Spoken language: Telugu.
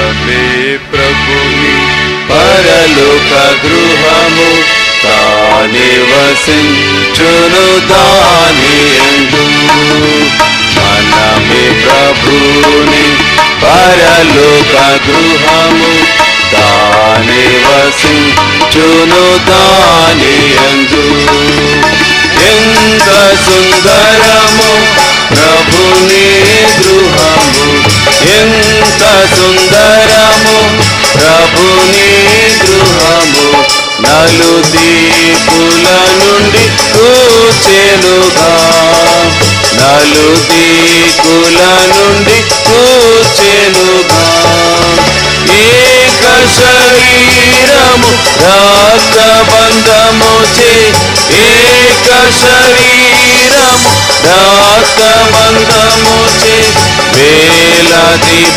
స్థలమే ప్రభుని పరలోక గృహము, తానే వసించును దానియందు. మనమే ప్రభుని పరలోక గృహము, తానే వసించును దానియందు. ఎంత సుందరము ప్రభుని గృహము, ఎంత సుందరము ప్రభుని గృహము, నలుదిక్కుల నుండి కూర్చెనుగా, నలుదిక్కుల నుండి కూర్చెనుగా. ఏక శరీరము రక్తబంధముచే, ఏక శరీరము రక్తబంధముచే, వేలాది